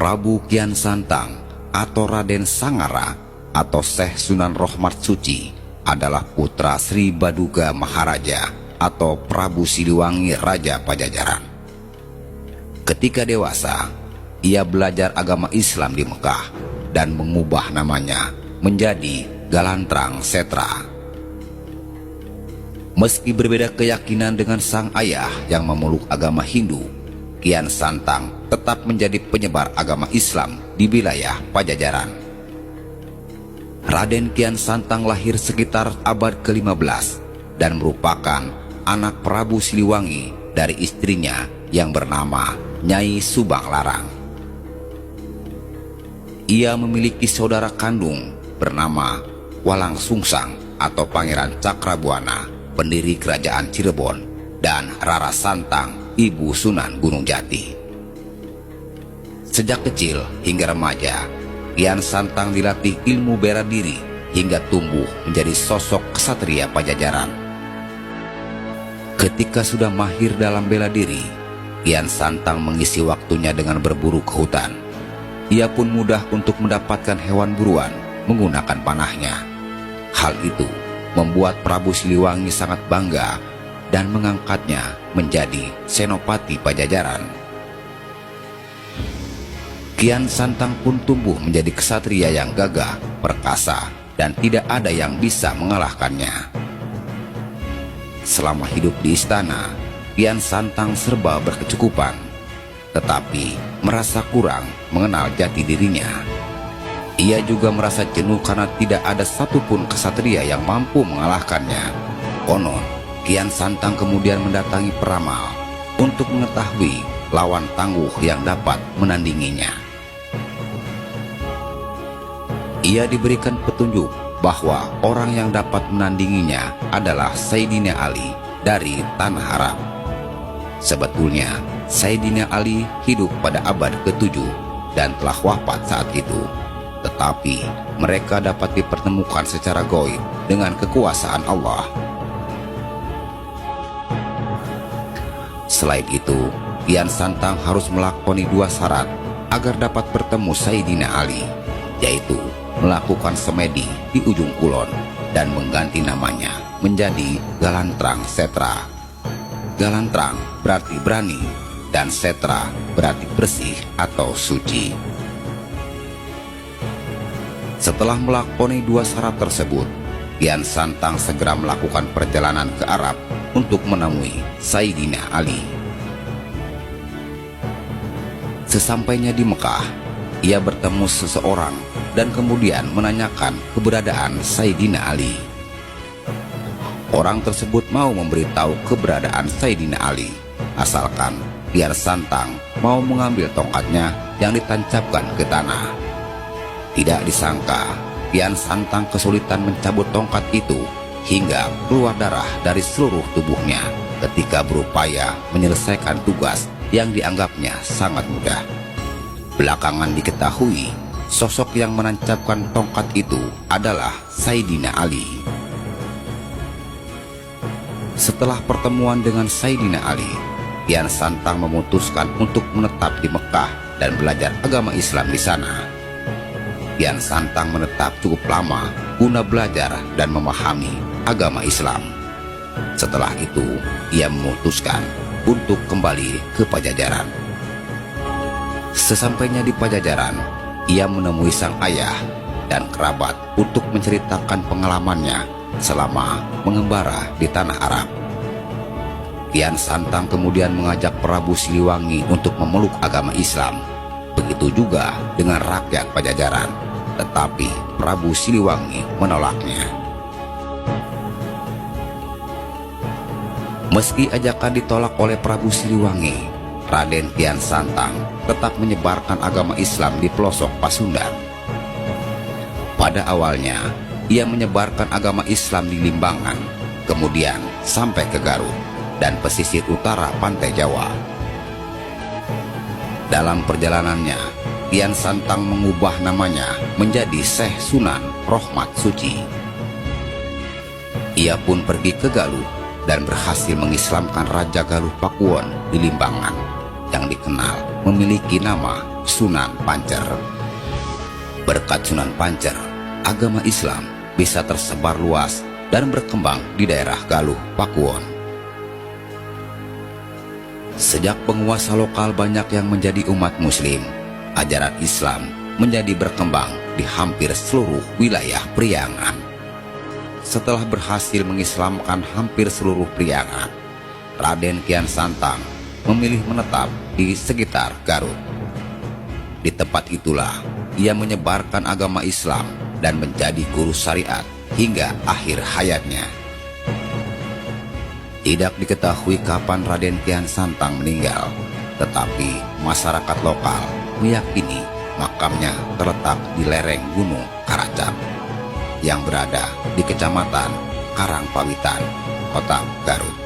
Prabu Kian Santang atau Raden Sangara atau Syekh Sunan Rohmat Suci adalah putra Sri Baduga Maharaja atau Prabu Siliwangi Raja Pajajaran. Ketika dewasa, ia belajar agama Islam di Mekah dan mengubah namanya menjadi Galantrang Setra. Meski berbeda keyakinan dengan sang ayah yang memeluk agama Hindu, Kian Santang tetap menjadi penyebar agama Islam di wilayah Pajajaran. Raden Kian Santang lahir sekitar abad ke-15 dan merupakan anak Prabu Siliwangi dari istrinya yang bernama Nyai Subang Larang. Ia memiliki saudara kandung bernama Walang Sungsang atau Pangeran Cakrabuana, pendiri kerajaan Cirebon, dan Rara Santang, ibu Sunan Gunung Jati. Sejak kecil hingga remaja, Kian Santang dilatih ilmu bela diri hingga tumbuh menjadi sosok ksatria Pajajaran. Ketika sudah mahir dalam bela diri, Kian Santang mengisi waktunya dengan berburu ke hutan. Ia pun mudah untuk mendapatkan hewan buruan menggunakan panahnya. Hal itu membuat Prabu Siliwangi sangat bangga dan mengangkatnya menjadi senopati Pajajaran. Kian Santang pun tumbuh menjadi ksatria yang gagah, perkasa, dan tidak ada yang bisa mengalahkannya. Selama hidup di istana, Kian Santang serba berkecukupan, tetapi merasa kurang mengenal jati dirinya. Ia juga merasa jenuh karena tidak ada satupun ksatria yang mampu mengalahkannya. Konon, Kian Santang kemudian mendatangi peramal untuk mengetahui lawan tangguh yang dapat menandinginya. Ia diberikan petunjuk bahwa orang yang dapat menandinginya adalah Sayyidina Ali dari Tanah Arab. Sebetulnya, Sayyidina Ali hidup pada abad ke-7 dan telah wafat saat itu. Tetapi mereka dapat dipertemukan secara gaib dengan kekuasaan Allah. Selain itu, Kian Santang harus melakoni 2 syarat agar dapat bertemu Sayyidina Ali, yaitu melakukan semedi di ujung kulon dan mengganti namanya menjadi Galantrang Setra. Galantrang berarti berani dan Setra berarti bersih atau suci. Setelah melakoni 2 syarat tersebut, Kian Santang segera melakukan perjalanan ke Arab untuk menemui Sayyidina Ali. Sesampainya di Mekah, ia bertemu seseorang dan kemudian menanyakan keberadaan Sayyidina Ali. Orang tersebut mau memberitahu keberadaan Sayyidina Ali, asalkan Kian Santang mau mengambil tongkatnya yang ditancapkan ke tanah. Tidak disangka, Kian Santang kesulitan mencabut tongkat itu hingga keluar darah dari seluruh tubuhnya ketika berupaya menyelesaikan tugas yang dianggapnya sangat mudah. Belakangan diketahui, sosok yang menancapkan tongkat itu adalah Sayyidina Ali. Setelah pertemuan dengan Sayyidina Ali, Kian Santang memutuskan untuk menetap di Mekah dan belajar agama Islam di sana. Kian Santang menetap cukup lama guna belajar dan memahami agama Islam. Setelah itu, ia memutuskan untuk kembali ke Pajajaran. Sesampainya di Pajajaran, ia menemui sang ayah dan kerabat untuk menceritakan pengalamannya selama mengembara di Tanah Arab. Kian Santang kemudian mengajak Prabu Siliwangi untuk memeluk agama Islam. Begitu juga dengan rakyat Pajajaran, tetapi Prabu Siliwangi menolaknya. Meski ajakan ditolak oleh Prabu Siliwangi, Raden Kian Santang tetap menyebarkan agama Islam di pelosok Pasundan. Pada awalnya, ia menyebarkan agama Islam di Limbangan, kemudian sampai ke Garut dan pesisir utara pantai Jawa. Dalam perjalanannya, Kian Santang mengubah namanya menjadi Syekh Sunan Rohmat Suci. Ia pun pergi ke Galuh dan berhasil mengislamkan Raja Galuh Pakuwon di Limbangan, yang dikenal memiliki nama Sunan Pancer. Berkat Sunan Pancer, agama Islam bisa tersebar luas dan berkembang di daerah Galuh, Pakuwon. Sejak penguasa lokal banyak yang menjadi umat muslim, ajaran Islam menjadi berkembang di hampir seluruh wilayah Priangan. Setelah berhasil mengislamkan hampir seluruh Priangan, Raden Kian Santang memilih menetap di sekitar Garut. Di tempat itulah ia menyebarkan agama Islam dan menjadi guru syariat hingga akhir hayatnya. Tidak diketahui kapan Raden Kian Santang meninggal, tetapi masyarakat lokal meyakini makamnya terletak di lereng Gunung Karacap yang berada di Kecamatan Karangpawitan, Kota Garut.